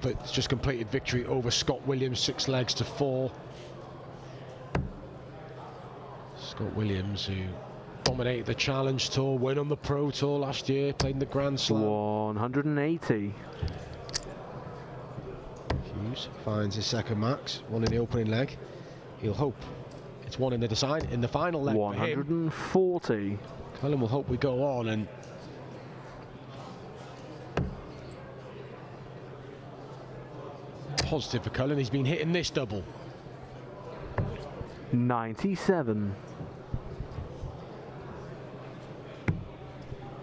But it's just completed victory over Scott Williams, 6 legs to 4. Scott Williams, who dominated the Challenge Tour, win on the Pro Tour last year, played in the Grand Slam. 180. Hughes finds his second max, one in the opening leg. He'll hope it's one in the final leg 140. for him. Cullen will hope we go on and positive for Cullen. He's been hitting this double. 97.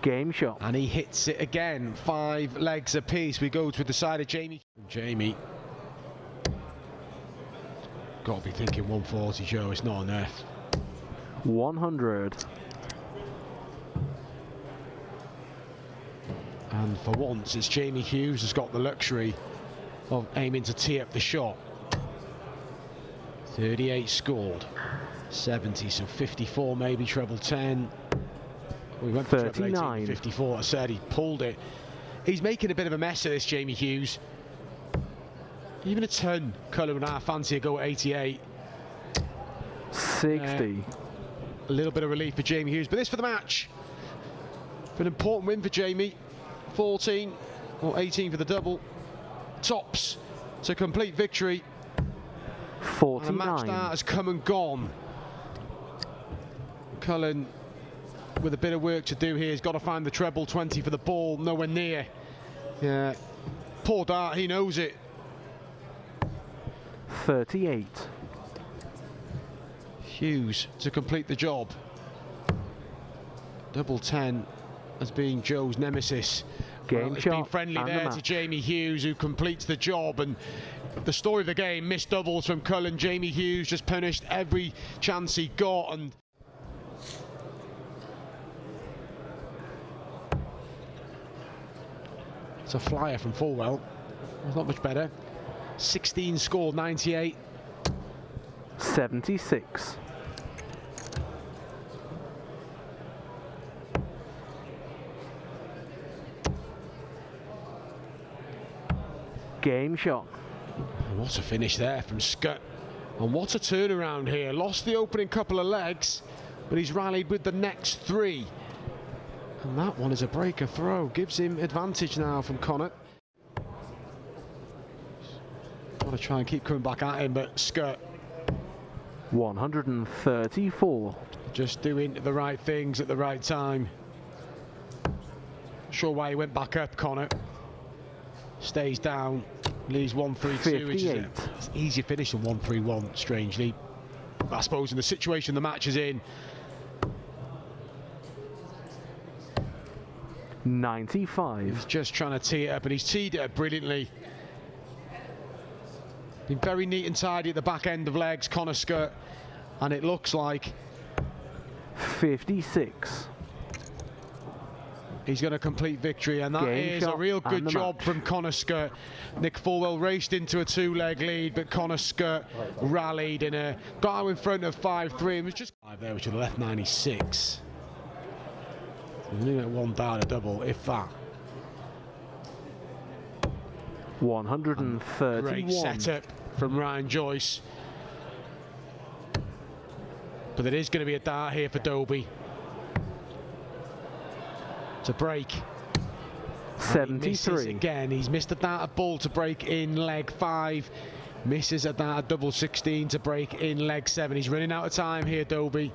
Game shot. And he hits it again. 5 legs apiece. We go to the side of Jamie. Jamie. Got to be thinking 140, Joe. It's not enough. 100. And for once, it's Jamie Hughes has got the luxury of aiming to tee up the shot. 38 scored. 70, so 54 maybe, treble 10. We went for 39. 54, I said he pulled it. He's making a bit of a mess of this, Jamie Hughes. Even a ton, Cullen and I fancy a go at 88. 60. A little bit of relief for Jamie Hughes, but this for the match. An important win for Jamie. 14 or 18 for the double. Tops to complete victory. 49. And the match start has come and gone. Cullen, with a bit of work to do here, he's got to find the treble 20 for the ball, nowhere near. Yeah, poor Dart, he knows it. 38. Hughes to complete the job. Double 10 as being Joe's nemesis. Game It's shot been friendly and there to Jamie Hughes, who completes the job. And the story of the game, missed doubles from Cullen. Jamie Hughes just punished every chance he got. And it's a flyer from Fulwell. It's not much better. 16 scored, 98. 76. Game shot. What a finish there from Scott. And what a turnaround here. Lost the opening couple of legs, but he's rallied with the next 3. And that one is a breaker throw. Gives him advantage now from Connor. Want to try and keep coming back at him, but Scott 134. just doing the right things at the right time. Not sure why he went back up, Connor. Stays down, leaves 1-3-2, which is an easier finish than 1-3-1, strangely. I suppose in the situation the match is in. 95. He's just trying to tee it up, and he's teed it up brilliantly. Been very neat and tidy at the back end of legs, Connor Scott, and it looks like 56. he's going to complete victory, and that is a real good job from Connor Scott. Nick Fulwell raced into a 2-leg lead, but Connor Scott rallied in a got out in front of 5-3 and was just 5 there, which would have left 96. So 1 down a double, if that. 131. Great setup from Ryan Joyce. But there is going to be a dart here for Dobie. To break. 73. He again, he's missed a dart of ball to break in leg 5. Misses a dart of double 16 to break in leg 7. He's running out of time here, Dobie.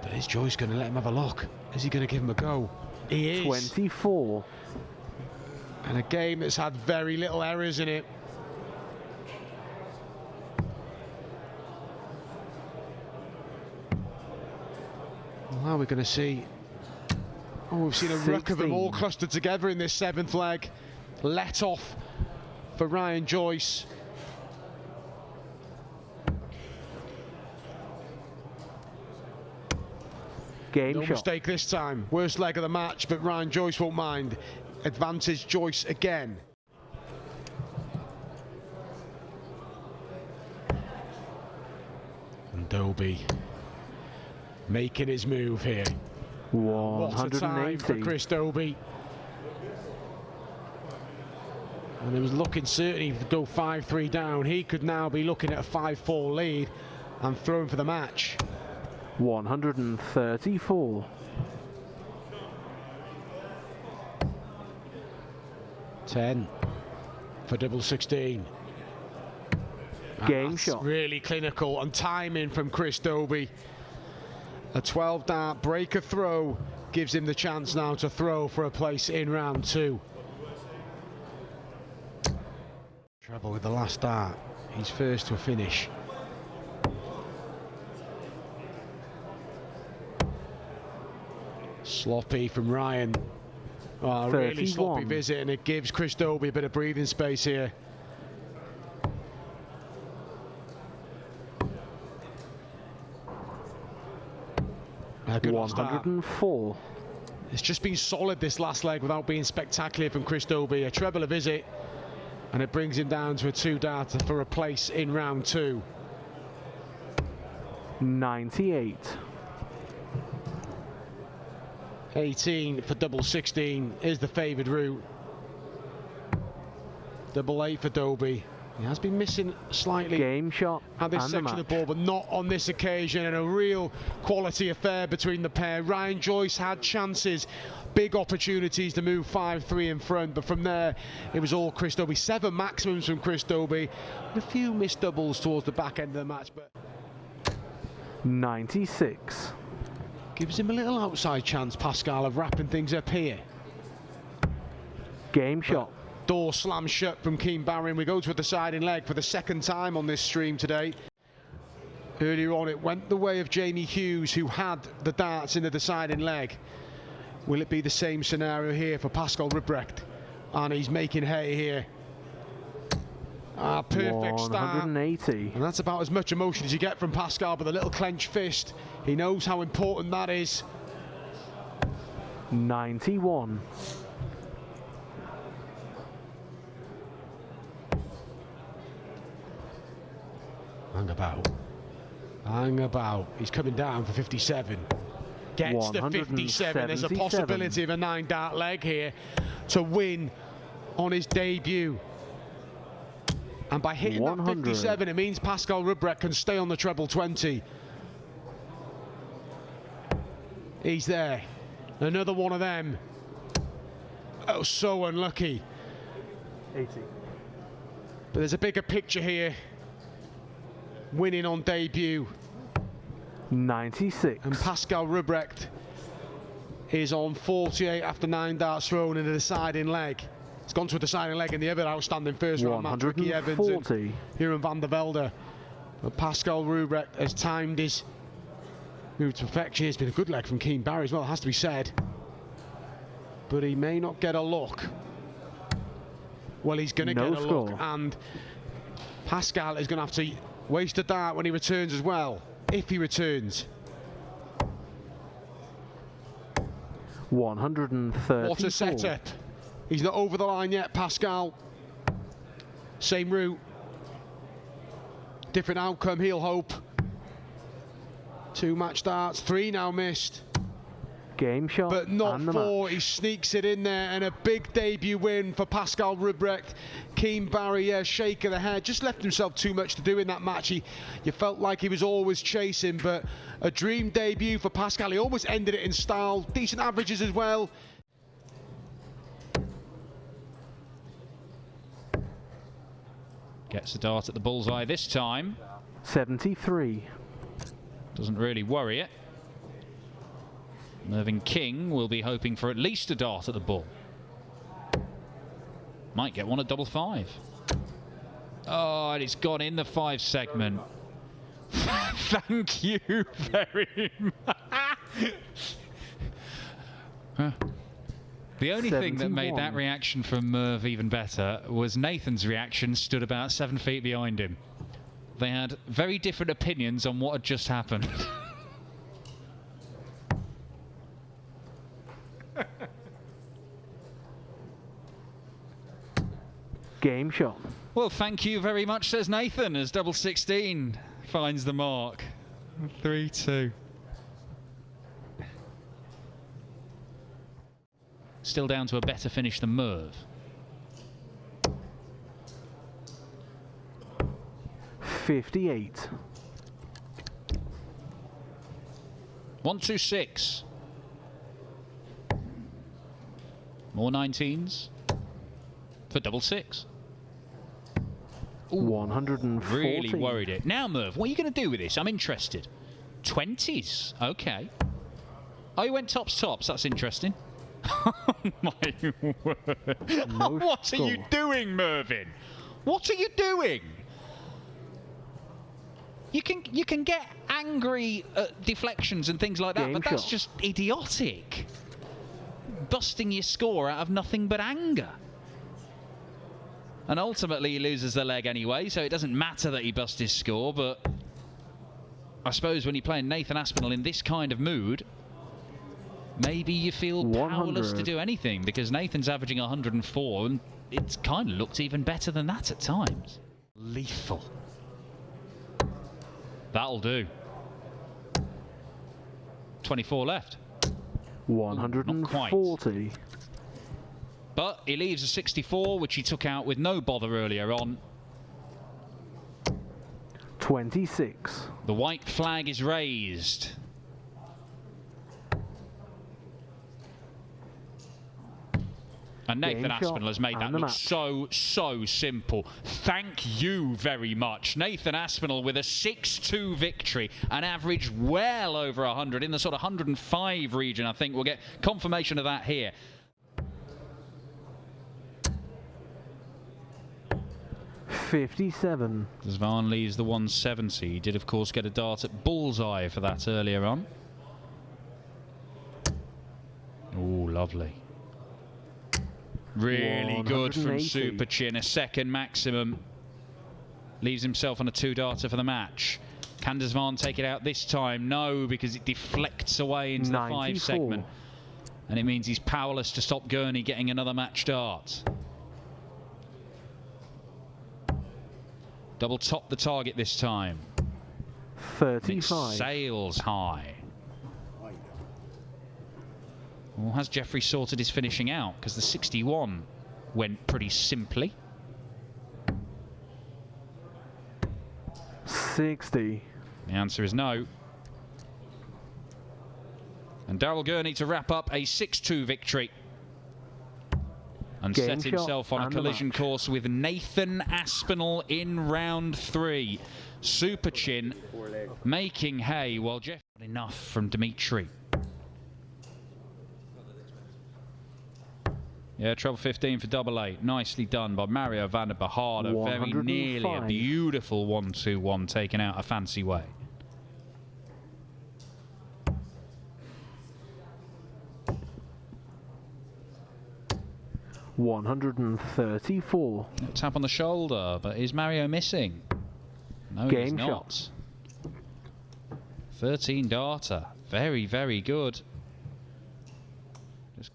But is Joyce going to let him have a look? Is he going to give him a go? He is. 24. And a game that's had very little errors in it. Now we're going to see. Oh, we've seen a 16. ruck of them all clustered together in this 7th leg. Let off for Ryan Joyce. Game No shot. mistake this time. Worst leg of the match, but Ryan Joyce won't mind. Advantage Joyce again. And Dobie making his move here. What a time for 180. Chris Dobie. And it was looking certainly to go 5-3 down. He could now be looking at a 5-4 lead and throwing for the match. 134. 10 for double 16. Game shot. Really clinical and timing from Chris Dobie. A 12-dart breaker throw gives him the chance now to throw for a place in round 2. Trouble with the last dart. He's first to a finish. Sloppy from Ryan. Oh, really sloppy visit, and it gives Chris Dobie a bit of breathing space here. A good 104. It's just been solid this last leg without being spectacular from Chris Dobie. A treble a visit, and it brings him down to a 2-darter for a place in round 2. 98. 18 for double 16 is the favoured route. Double 8 for Dobie. He has been missing slightly Game shot at this and section of the ball, but not on this occasion, and a real quality affair between the pair. Ryan Joyce had chances, big opportunities to move 5-3 in front, but from there it was all Chris Dobie. 7 maximums from Chris Dobie, and a few missed doubles towards the back end of the match, but 96. gives him a little outside chance, Pascal, of wrapping things up here. Game shot. Door slammed shut from Keane Barry, and we go to a deciding leg for the second time on this stream today. Earlier on it went the way of Jamie Hughes, who had the darts in the deciding leg. Will it be the same scenario here for Pascal Rupprecht? And he's making hay here. Perfect start. 180. And that's about as much emotion as you get from Pascal, but the little clenched fist, he knows how important that is. 91. Hang about. He's coming down for 57. Gets the 57. There's a possibility of a 9-dart leg here to win on his debut. And by hitting 100. That 57, it means Pascal Rupprecht can stay on the treble 20. He's there. Another one of them. Oh, so unlucky. 80. But there's a bigger picture here. Winning on debut. 96. And Pascal Rupprecht is on 48 after 9 darts thrown in a deciding leg. It's gone to a deciding leg in the other outstanding first round match, Ricky Evans and Jeroen van der Velde. But Pascal Rupprecht has timed his move to perfection. It's been a good leg from Keane Barry as well, it has to be said. But he may not get a look. Well, he's going to get a look, and Pascal is going to have to waste a dart when he returns as well, if he returns. 134. What a setup. He's not over the line yet, Pascal. Same route. Different outcome, he'll hope. 2 match darts, 3 now missed. Game shot, but not 4. He sneaks it in there, and a big debut win for Pascal Rupprecht. Keane Barry, shake of the head, just left himself too much to do in that match. You felt like he was always chasing, but a dream debut for Pascal. He almost ended it in style, decent averages as well. Gets the dart at the bullseye this time. 73. Doesn't really worry it. Mervyn King will be hoping for at least a dart at the ball. Might get one at double 5. Oh, and it's gone in the 5 segment. Thank you very much. The only 71. Thing that made that reaction from Merv even better was Nathan's reaction stood about 7 feet behind him. They had very different opinions on what had just happened. Game shot. Well, thank you very much, says Nathan, as double 16 finds the mark. 3-2. Still down to a better finish than Merv. 58. 126. More 19s for double six. Ooh, 140. really worried it. Now, Merv, what are you going to do with this? I'm interested. 20s. Okay. Oh, you went tops. That's interesting. Oh, my word. No What score. are you doing, Mervyn? What are you doing? You can get angry at deflections and things like that, Game but that's shot. just idiotic. Busting your score out of nothing but anger. And ultimately he loses the leg anyway, so it doesn't matter that he bust his score, but I suppose when you're playing Nathan Aspinall in this kind of mood, maybe you feel powerless to 100. do anything, because Nathan's averaging 104 and it's kind of looked even better than that at times. Lethal. That'll do. 24 left. 140. But he leaves a 64, which he took out with no bother earlier on. 26. The white flag is raised. And Nathan Game Aspinall shot has made that and the look match. so simple. Thank you very much. Nathan Aspinall with a 6-2 victory, an average well over 100, in the sort of 105 region, I think. We'll get confirmation of that here. $57. Zvan leaves the 170. He did, of course, get a dart at bullseye for that earlier on. Oh, lovely. Really good from 180. Super Chin. A second maximum. Leaves himself on a 2-darter for the match. Can Zvan take it out this time? No, because it deflects away into the 5 segment. And it means he's powerless to stop Gurney getting another match dart. Double top the target this time. 35. It sails high. Well, has Jeffrey sorted his finishing out? Because the 61 went pretty simply. 60. The answer is no. And Daryl Gurney to wrap up a 6-2 victory. And Game set shot himself on a and the collision match. course with Nathan Aspinall in round 3. Super Chin making hay, while Jeff got enough from Dimitri. Yeah, treble 15 for double 8. Nicely done by Mario van der Behard. Very nearly a 105. beautiful 1-2-1 taken out a fancy way. $134. Tap on the shoulder, but is Mario missing? No, he's Game not. shot. 13 darter. Very, very good. Just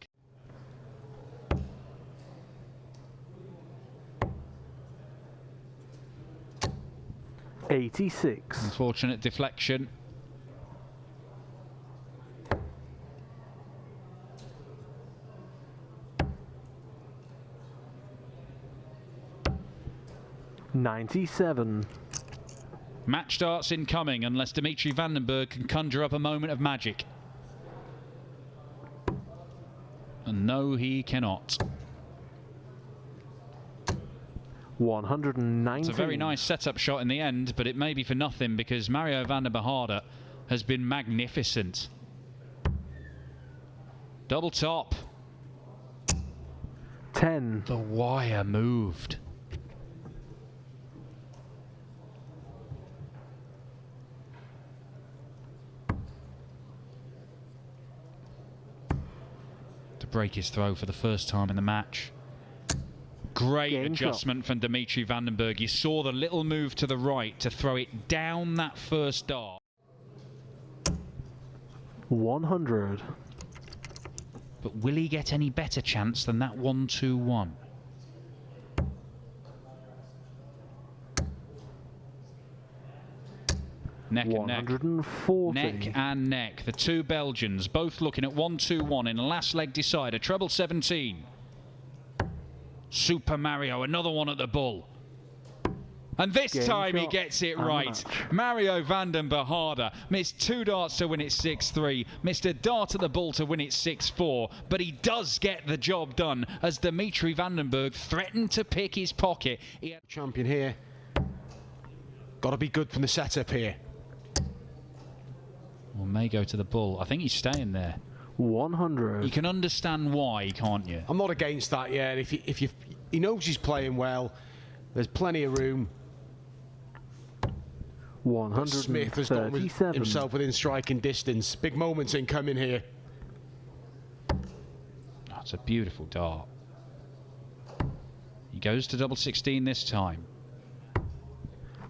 86. unfortunate deflection. $97. Match darts incoming unless Dimitri Vandenberg can conjure up a moment of magic. And no, he cannot. 119. It's a very nice setup shot in the end, but it may be for nothing because Mario van der Behard has been magnificent. Double top. 10. The wire moved. To break his throw for the first time in the match. Great Game adjustment from Dimitri Vandenberg. You saw the little move to the right to throw it down that first dart. 100. But will he get any better chance than that 1-2-1? Neck and neck. 140. Neck and neck. The two Belgians both looking at 1-2-1 in a last leg decider. Treble 17. Super Mario, another one at the bull. And this Game time he shot gets it and right. match. Mario van den Behade missed 2 darts to win it 6-3, missed a dart at the bull to win it 6-4, but he does get the job done as Dimitri Vandenberg threatened to pick his pocket. Champion here. Got to be good from the setup here. Well, may go to the bull. I think he's staying there. 100. You can understand why, can't you? I'm not against that, yeah. If he knows he's playing well, there's plenty of room. Smith has got 137. himself within striking distance. Big moments incoming here. That's a beautiful dart. He goes to double 16 this time.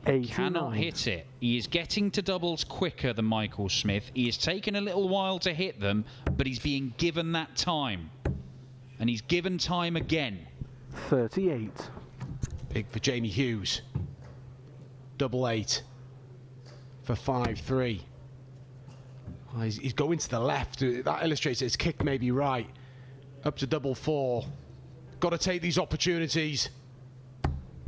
89. Cannot hit it. He is getting to doubles quicker than Michael Smith. He has taken a little while to hit them, but he's being given that time. And he's given time again. 38. Big for Jamie Hughes. Double 8 for 5-3. Oh, he's going to the left. That illustrates his kick may be right. Up to double 4. Got to take these opportunities.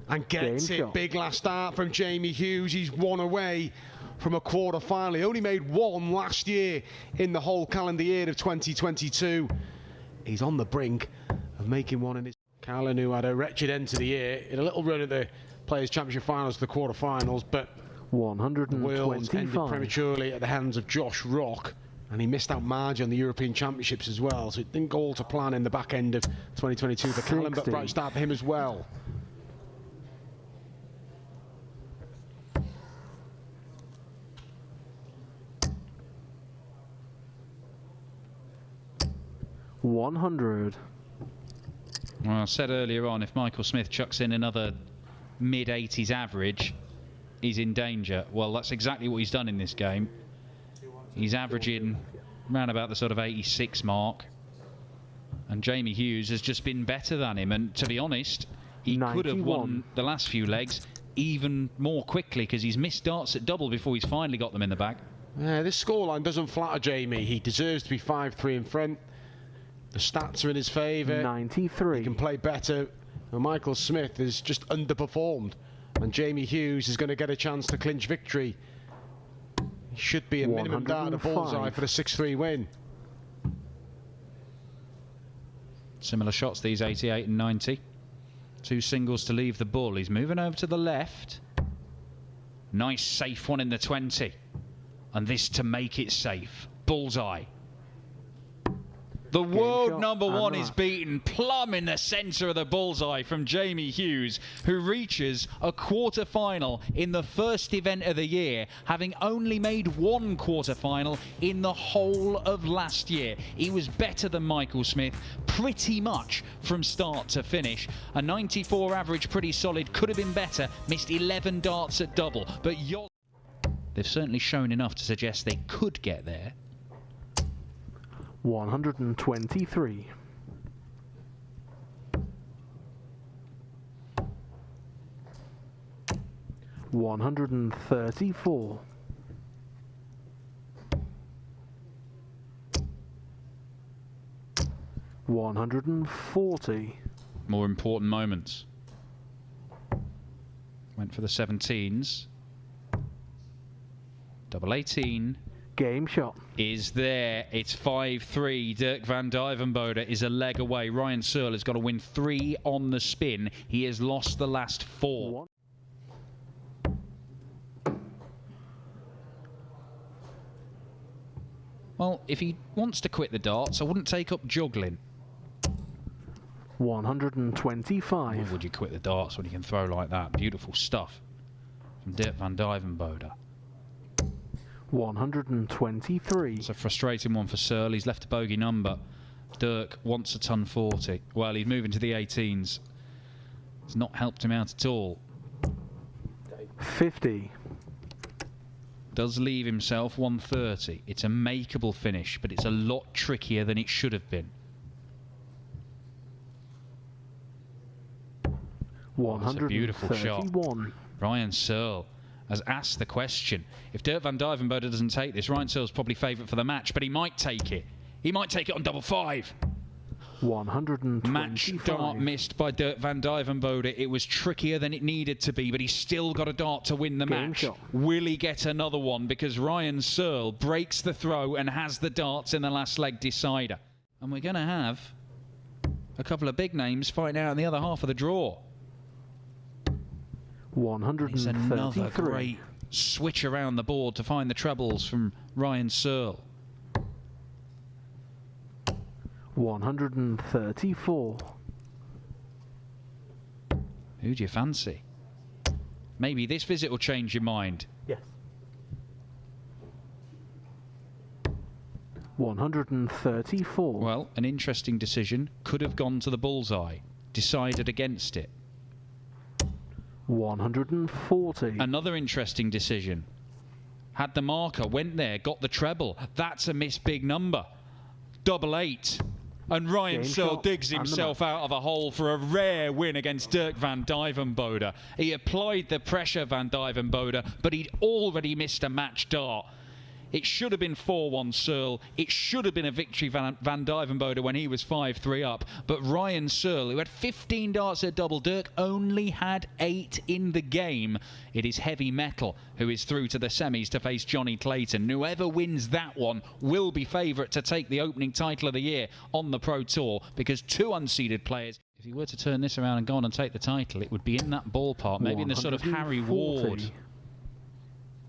And gets Game it. shot. Big last start from Jamie Hughes. He's 1 away from a quarter final. He only made 1 last year in the whole calendar year of 2022. He's on the brink of making 1 in his... Callan, who had a wretched end to the year, in a little run at the Players' Championship Finals, the quarter-finals, but the Worlds ended 125. prematurely at the hands of Josh Rock, and he missed out margin on the European Championships as well, so it didn't go all to plan in the back end of 2022 for Callan, but 60. bright start for him as well. Well, I said earlier on, if Michael Smith chucks in another mid-80s average, he's in danger. Well, that's exactly what he's done in this game. He's averaging around about the sort of 86 mark. And Jamie Hughes has just been better than him. And to be honest, he could have won the last few legs even more quickly because he's missed darts at double before he's finally got them in the bag. Yeah, this scoreline doesn't flatter Jamie. He deserves to be 5-3 in front. The stats are in his favour. 93. He can play better. And Michael Smith has just underperformed. And Jamie Hughes is going to get a chance to clinch victory. He should be a minimum dart, a bullseye for the 6-3 win. Similar shots, these 88 and 90. 2 singles to leave the bull. He's moving over to the left. Nice safe one in the 20. And this to make it safe. Bullseye. The world number 1 is beaten plumb in the centre of the bullseye from Jamie Hughes, who reaches a quarter-final in the first event of the year, having only made 1 quarter-final in the whole of last year. He was better than Michael Smith pretty much from start to finish. A 94 average, pretty solid, could have been better, missed 11 darts at double, but they've certainly shown enough to suggest they could get there. 123. 134. 140. More important moments. Went for the 17s. Double 18. Game shot. Is there. It's 5-3. Dirk van Dijvenbode is a leg away. Ryan Searle has got to win 3 on the spin. He has lost the last 4. Well, if he wants to quit the darts, I wouldn't take up juggling. 125. Why would you quit the darts when you can throw like that? Beautiful stuff from Dirk van Dijvenbode. 123. It's a frustrating one for Searle. He's left a bogey number. Dirk wants a ton 40. Well, he's moving to the 18s. It's not helped him out at all. 50. Does leave himself 130. It's a makeable finish, but it's a lot trickier than it should have been. 131. That's a beautiful shot. Ryan Searle has asked the question. If Dirk van Dijvenbode doesn't take this, Ryan Searle's probably favourite for the match, but he might take it. He might take it on double 5. 125. Match dart missed by Dirk van Dijvenbode. It was trickier than it needed to be, but he still got a dart to win the match. Shot. Will he get another one? Because Ryan Searle breaks the throw and has the darts in the last leg decider. And we're going to have a couple of big names fighting out in the other half of the draw. 133. It's another great switch around the board to find the trebles from Ryan Searle. 134. Who do you fancy? Maybe this visit will change your mind. Yes. 134. Well, an interesting decision. Could have gone to the bullseye. Decided against it. 140. Another interesting decision. Had the marker, went there, got the treble. That's a missed big number. 88. And Ryan Searle digs himself out of a hole for a rare win against Dirk van Dijvenbode. He applied the pressure, Van Dijvenbode, but he'd already missed a match dart. It should have been 4-1 Searle. It should have been a victory Van Dijvenbode when he was 5-3 up. But Ryan Searle, who had 15 darts at double, Dirk only had 8 in the game. It is Heavy Metal who is through to the semis to face Johnny Clayton. Whoever wins that one will be favourite to take the opening title of the year on the Pro Tour, because 2 unseeded players. If he were to turn this around and go on and take the title, it would be in that ballpark, maybe in the sort of Harry Ward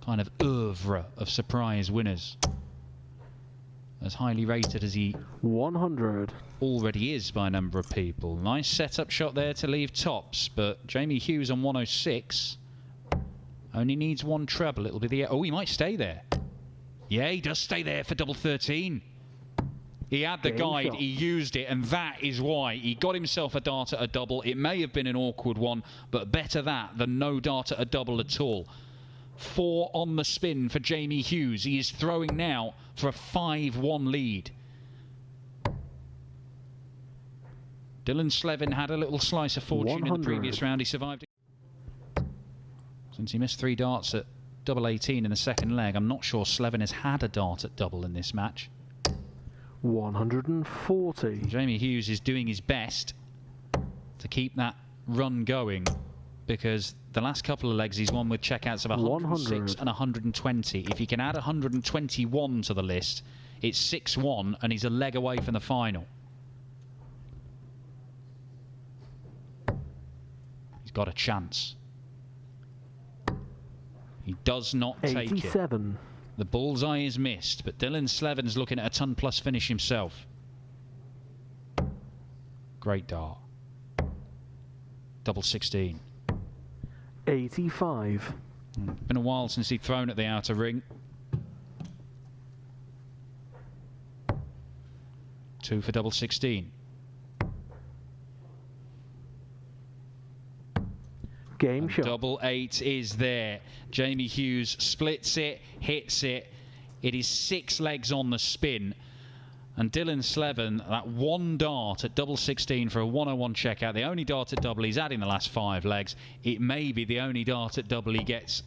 kind of oeuvre of surprise winners. As highly rated as he 100 already is by a number of people. Nice setup shot there to leave tops, but Jamie Hughes on 106 only needs 1 treble. It'll be the... Oh, he might stay there. Yeah, he does stay there for double 13. He had the guide, he used it, and that is why he got himself a dart at a double. It may have been an awkward one, but better that than no dart at a double at all. 4 on the spin for Jamie Hughes. He is throwing now for a 5-1 lead. Dylan Slevin had a little slice of fortune 100. In the previous round. He survived it. Since he missed 3 darts at double 18 in the second leg, I'm not sure Slevin has had a dart at double in this match. 140. Jamie Hughes is doing his best to keep that run going, because the last couple of legs he's won with checkouts of 106 and 120. If he can add 121 to the list, it's 6-1 and he's a leg away from the final. He's got a chance. He does not 87. take it. The bullseye is missed, but Dylan Slevin's looking at a ton-plus finish himself. Great dart. Double 16. 85. Been a while since he'd thrown at the outer ring. 2 for double 16. Game shot. Double 8 is there. Jamie Hughes splits it, hits it. It is 6 legs on the spin. And Dylan Slevin, that 1 dart at double 16 for a 101 checkout, the only dart at double he's had in the last 5 legs. It may be the only dart at double he gets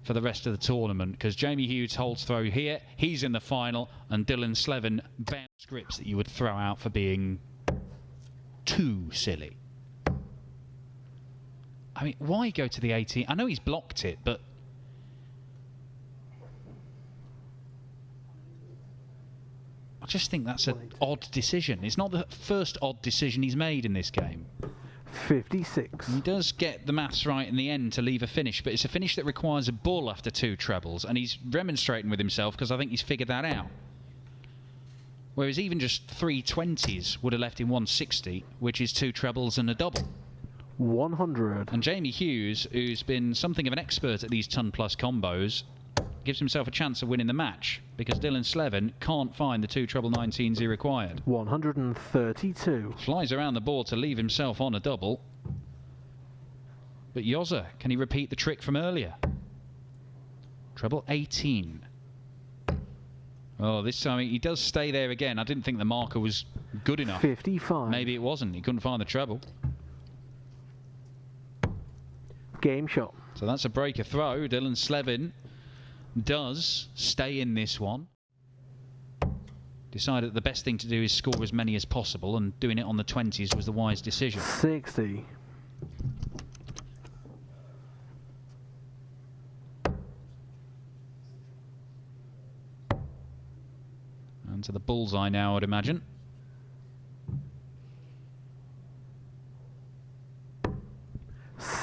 for the rest of the tournament, because Jamie Hughes holds throw here, he's in the final, and Dylan Slevin bounds scripts that you would throw out for being too silly. I mean, why go to the 18? I know he's blocked it, but I just think that's an odd decision. It's not the first odd decision he's made in this game. 56. He does get the maths right in the end to leave a finish, but it's a finish that requires a bull after 2 trebles, and he's remonstrating with himself because I think he's figured that out. Whereas even just 3 20s would have left him 160, which is 2 trebles and a double. 100. And Jamie Hughes, who's been something of an expert at these ton-plus combos, gives himself a chance of winning the match, because Dylan Slevin can't find the 2 treble 19s he required. 132. Flies around the board to leave himself on a double. But Yoza, can he repeat the trick from earlier? Treble 18. Oh, this time he does stay there again. I didn't think the marker was good enough. 55. Maybe it wasn't. He couldn't find the treble. Game shot. So that's a breaker throw. Dylan Slevin does stay in this one. Decided that the best thing to do is score as many as possible, and doing it on the 20s was the wise decision. 60. And to the bullseye now, I'd imagine.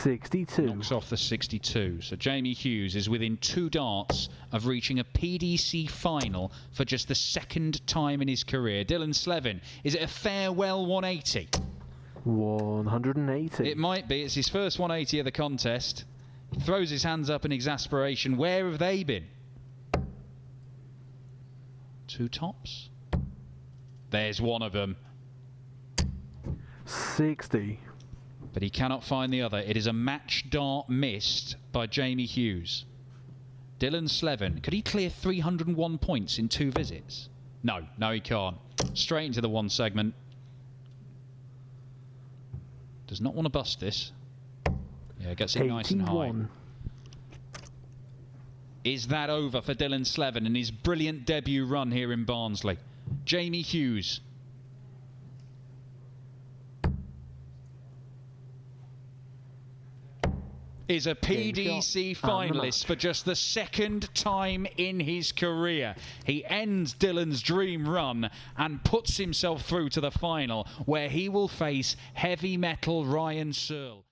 Knocks off the 62. So Jamie Hughes is within 2 darts of reaching a PDC final for just the 2nd time in his career. Dylan Slevin, is it a farewell 180? 180. It might be. It's his first 180 of the contest. He throws his hands up in exasperation. Where have they been? 2 tops? There's one of them. 60. But he cannot find the other. It is a match dart missed by Jamie Hughes. Dylan Slevin, could he clear 301 points in 2 visits? No, he can't. Straight into the 1 segment. Does not want to bust this. Yeah, gets it 81. Nice and high. Is that over for Dylan Slevin and his brilliant debut run here in Barnsley? Jamie Hughes. Is a PDC finalist for just the 2nd time in his career. He ends Dylan's dream run and puts himself through to the final, where he will face heavy metal Ryan Searle.